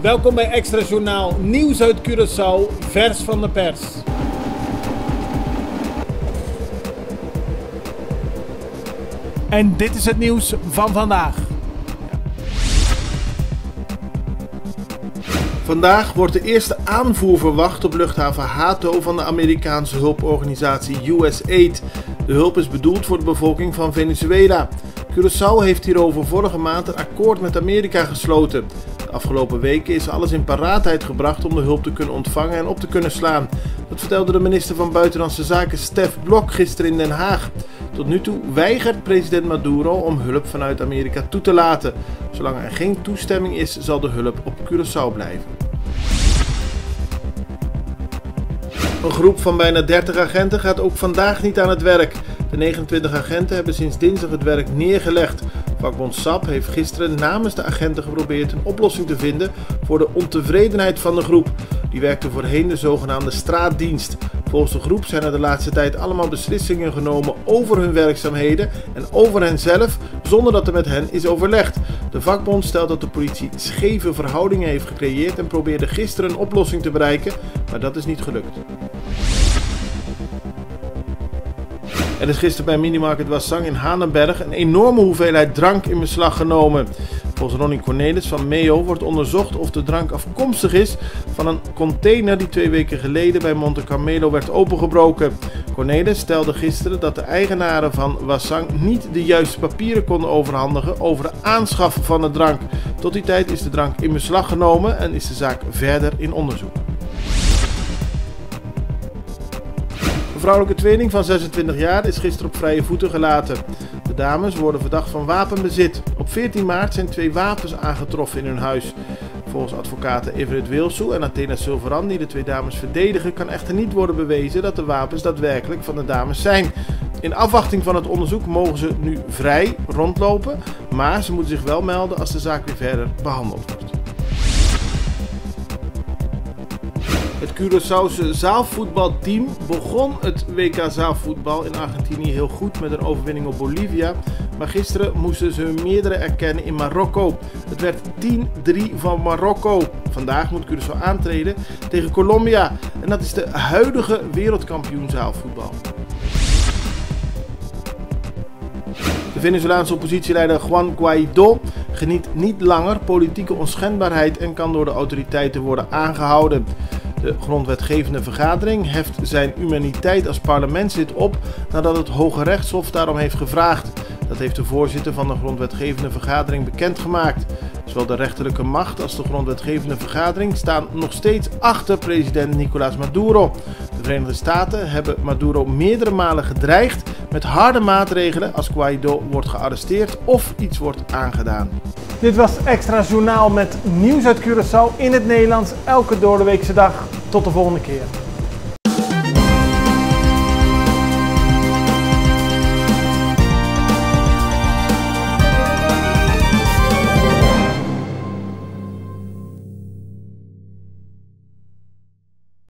Welkom bij Extra Journaal, nieuws uit Curaçao, vers van de pers. En dit is het nieuws van vandaag. Vandaag wordt de eerste aanvoer verwacht op luchthaven Hato van de Amerikaanse hulporganisatie USAID. De hulp is bedoeld voor de bevolking van Venezuela. Curaçao heeft hierover vorige maand een akkoord met Amerika gesloten. De afgelopen weken is alles in paraatheid gebracht om de hulp te kunnen ontvangen en op te kunnen slaan. Dat vertelde de minister van Buitenlandse Zaken Stef Blok gisteren in Den Haag. Tot nu toe weigert president Maduro om hulp vanuit Amerika toe te laten. Zolang er geen toestemming is, zal de hulp op Curaçao blijven. Een groep van bijna 30 agenten gaat ook vandaag niet aan het werk. De 29 agenten hebben sinds dinsdag het werk neergelegd. Vakbond SAP heeft gisteren namens de agenten geprobeerd een oplossing te vinden voor de ontevredenheid van de groep. Die werkte voorheen de zogenaamde straatdienst. Volgens de groep zijn er de laatste tijd allemaal beslissingen genomen over hun werkzaamheden en over hen zelf, zonder dat er met hen is overlegd. De vakbond stelt dat de politie scheve verhoudingen heeft gecreëerd en probeerde gisteren een oplossing te bereiken, maar dat is niet gelukt. Er is gisteren bij Minimarket Wassang in Hanenberg een enorme hoeveelheid drank in beslag genomen. Volgens Ronnie Cornelis van MEO wordt onderzocht of de drank afkomstig is van een container die 2 weken geleden bij Monte Carmelo werd opengebroken. Cornelis stelde gisteren dat de eigenaren van Wassang niet de juiste papieren konden overhandigen over de aanschaf van de drank. Tot die tijd is de drank in beslag genomen en is de zaak verder in onderzoek. Een vrouwelijke tweeling van 26 jaar is gisteren op vrije voeten gelaten. De dames worden verdacht van wapenbezit. Op 14 maart zijn 2 wapens aangetroffen in hun huis. Volgens advocaten Everett Wilsoe en Athena Silveran, die de 2 dames verdedigen, kan echter niet worden bewezen dat de wapens daadwerkelijk van de dames zijn. In afwachting van het onderzoek mogen ze nu vrij rondlopen, maar ze moeten zich wel melden als de zaak weer verder behandeld wordt. Het Curaçaose zaalvoetbalteam begon het WK zaalvoetbal in Argentinië heel goed met een overwinning op Bolivia. Maar gisteren moesten ze hun meerdere erkennen in Marokko. Het werd 10-3 van Marokko. Vandaag moet Curaçao aantreden tegen Colombia. En dat is de huidige wereldkampioen zaalvoetbal. De Venezolaanse oppositieleider Juan Guaidó geniet niet langer politieke onschendbaarheid en kan door de autoriteiten worden aangehouden. De grondwetgevende vergadering heft zijn immuniteit als parlementslid op nadat het Hoge Rechtshof daarom heeft gevraagd. Dat heeft de voorzitter van de grondwetgevende vergadering bekendgemaakt. Zowel de rechterlijke macht als de grondwetgevende vergadering staan nog steeds achter president Nicolás Maduro. De Verenigde Staten hebben Maduro meerdere malen gedreigd met harde maatregelen als Guaidó wordt gearresteerd of iets wordt aangedaan. Dit was Extra Journaal met nieuws uit Curaçao in het Nederlands elke doordeweekse dag. Tot de volgende keer.